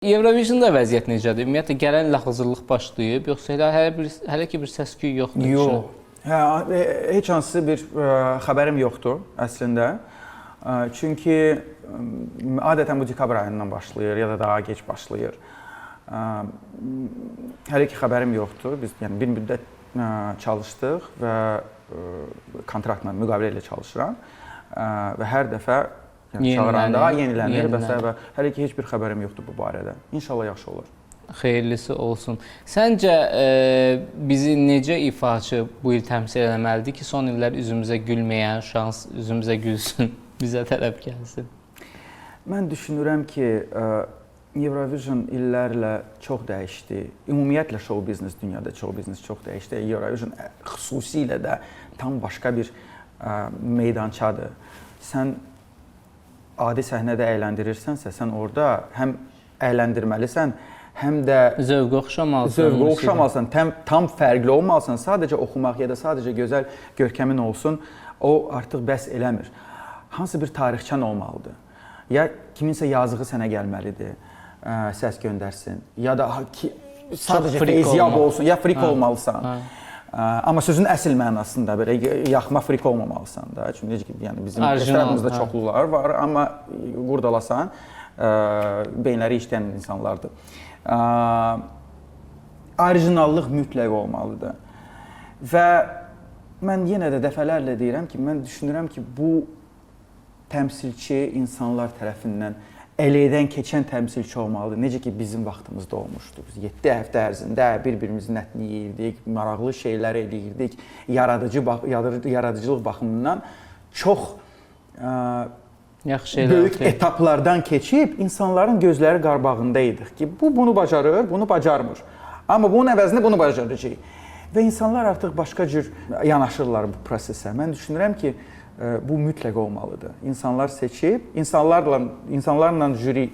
Eurovisionda vəziyyət necədir? Ümumiyyətlə gələn il hazırlıq başlayıb, yoxsa hələ ki bir səs-küy yoxdur? Yox. Heç hansı bir xəbərim yoxdur əslində. Çünki adətən bu dekabr ayından başlayır ya da daha gec başlayır. Hələ ki xəbərim yoxdur. Biz yəni bir müddət çalışdıq və kontraktla, müqavilə ilə çalışıram və hər dəfə çağıranda yenilənir və hələ ki heç bir xəbərim yoxdur bu barədə. İnşallah yaxşı olur. Xeyirlisi olsun. Səncə bizi necə ifaçı bu il təmsil etməlidir ki, son illər üzümüzə gülməyən şans üzümüzə gülsün, bizə tərəf gəlsin? Mən düşünürəm ki, Eurovision illərlə çox dəyişdi. Ümumiyyətlə show biznes, dünyada show biznes çox dəyişdi. Eurovision xüsusilə də tam başqa bir meydançadır. Sən adi səhnədə əyləndirirsənsə, sən orada həm əyləndirməlisən, həm də zövqə oxşamalısan, tam fərqli olmalısan. Sadəcə oxumaq ya da sadəcə gözəl görkəmin olsun, o artıq bəs eləmir. Hansı bir tarixçən olmalıdır. Ya kiminsə yazığı sənə gəlməlidir, səs göndərsin, ya da sadəcə feyziyab olsun, ya frik olmalısan. Amma sözün əsl mənasında belə yaxma frik olmamalısan da. Çünki necə ki, yəni bizim ətrafımızda çoxlular var, amma qurdalasan beyinləri işləyən insanlardır. Orijinallıq mütləq olmalıdır. Və mən yenə də dəfələrlə deyirəm ki, mən düşünürəm ki, bu təmsilçi insanlar tərəfindən əleyhdən keçən təmsilçi olmalıdır. Necə ki, bizim vaxtımızda olmuşdu. Biz 7 həftə ərzində bir-birimizin ətini yeyirdik, maraqlı şeylər eləyirdik. Yaradıcılıq baxımından çox böyük etaplardan keçib insanların gözləri qabağında idik ki, bu bunu bacarır, bunu bacarmır. Amma bunun əvəzində bunu bacaracaq. Və insanlar artıq başqa cür yanaşırlar bu prosesə. Mən düşünürəm ki, bu mütləq olmalıdır. İnsanlar seçib, insanlarla jüri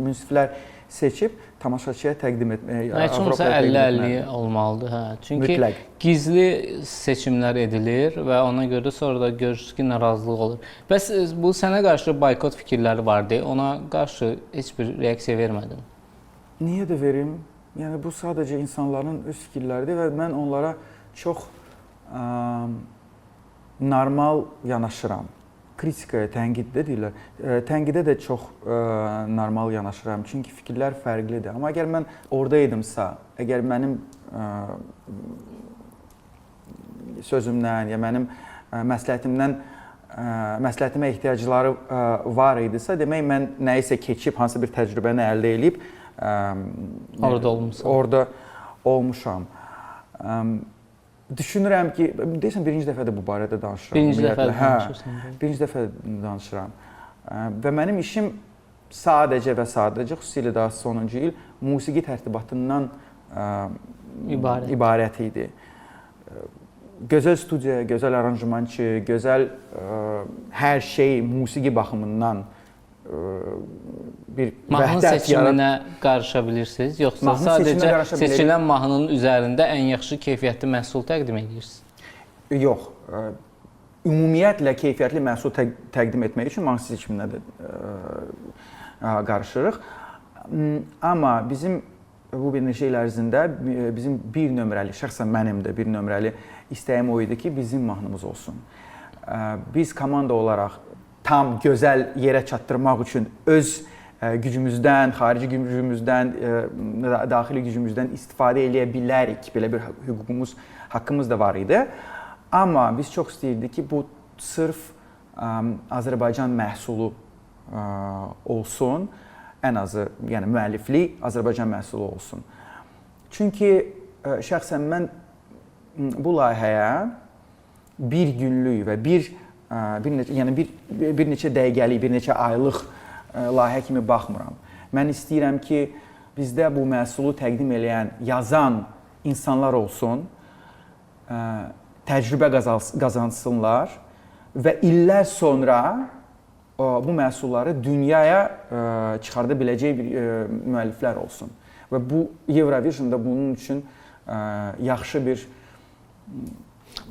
münsiflər seçib tamaşaçıya təqdim etməyə. Heç olmasa 50-50 olmalıdır. Çünki gizli seçimlər edilir və ona görə sonra da görürsünüz ki, narazılıq olur. Bəs bu sənə qarşı boykot fikirləri vardı. Ona qarşı heç bir reaksiya vermədin? Niyə də verim? Yəni bu sadəcə insanların öz fikirləridir və mən onlara çox normal yanaşıram. Kritikaya, tənqiddə deyirlər. Tənqidə də çox normal yanaşıram. Çünki fikirlər fərqlidir. Amma əgər mən oradaydımsa, əgər mənim sözümdən ya mənim məsləhətimə ehtiyacları var idisə, demək mən nəyisə keçib, hansı bir təcrübəni əldə edib orada olmuşam. Düşünürəm ki, deyəsən birinci dəfədir bu barədə danışıram. Birinci dəfə danışıram. Və mənim işim sadəcə və sadəcə, xüsusilə daha sonuncu il, musiqi tərtibatından ibarət idi. Gözəl studiya, gözəl aranjmançı, gözəl hər şey musiqi baxımından bir mahnı seçiminə qarışa bilirsiniz, yoxsa sadəcə seçilən mahnının üzərində ən yaxşı keyfiyyətli məhsul təqdim edirsiniz? Yox. Ümumiyyətlə keyfiyyətli məhsul təqdim etmək üçün mahnı seçiminə də qarışırıq. Amma bizim bu bir neçə il ərzində bizim bir nömrəli, şəxsən mənim də bir nömrəli istəyim o idi ki, bizim mahnımız olsun. Biz komanda olaraq tam gözəl yerə çatdırmaq üçün öz gücümüzdən, xarici gücümüzdən, daxili gücümüzdən istifadə edə bilərik. Belə bir hüququmuz, haqqımız da var idi. Amma biz çox istəyirdik ki, bu sırf Azərbaycan məhsulu olsun. Ən azı, yəni müəlliflik Azərbaycan məhsulu olsun. Çünki şəxsən mən bu layihəyə bir günlük və bir neçə dəqiqəlik, bir neçə aylıq layihə kimi baxmıram. Mən istəyirəm ki, bizdə bu məhsulu təqdim edən, yazan insanlar olsun, təcrübə qazansınlar və illər sonra bu məhsulları dünyaya çıxarda biləcək müəlliflər olsun. Və bu Eurovisionda bunun üçün yaxşı bir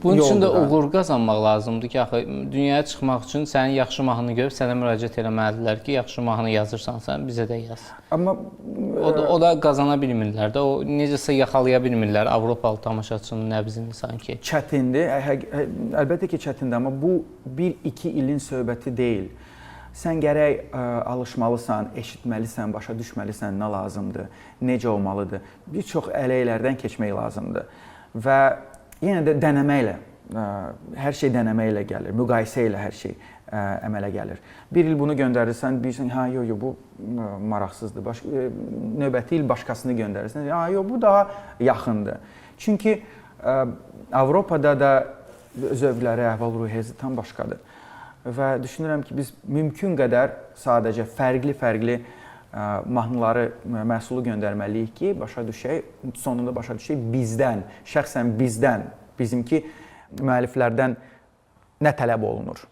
Bunun üçün də yoldur da. uğur qazanmaq lazımdır ki, axı dünyaya çıxmaq üçün sənin yaxşı mahnını görüb sənə müraciət etməlidirlər ki, yaxşı mahnı yazırsansa bizə də yaz. Amma O da qazana bilmirlər də, o necəsə yaxalaya bilmirlər Avropalı tamaşaçının nəbzini sanki. Çətindir, əlbəttə ki çətindir, amma bu 1-2 ilin söhbəti deyil. Sən gərək alışmalısan, eşitməlisən, başa düşməlisən nə lazımdır, necə olmalıdır. Bir çox əleylərdən keçmək lazımdır və yenə də dənəməklə, hər şey dənəməklə gəlir, müqayisə ilə hər şey əmələ gəlir. Bir il bunu göndərirsən, bilirsən, ha, yox, bu maraqsızdır. Növbəti il başqasını göndərirsən, ha, yox, bu daha yaxındır. Çünki Avropada da zövqləri, əhval-ruhiyyəsi tam başqadır. Və düşünürəm ki, biz mümkün qədər sadəcə fərqli mahnıları, məhsulu göndərməliyik ki, başa düşək, sonunda başa düşək bizdən, şəxsən bizdən, bizimki müəlliflərdən nə tələb olunur.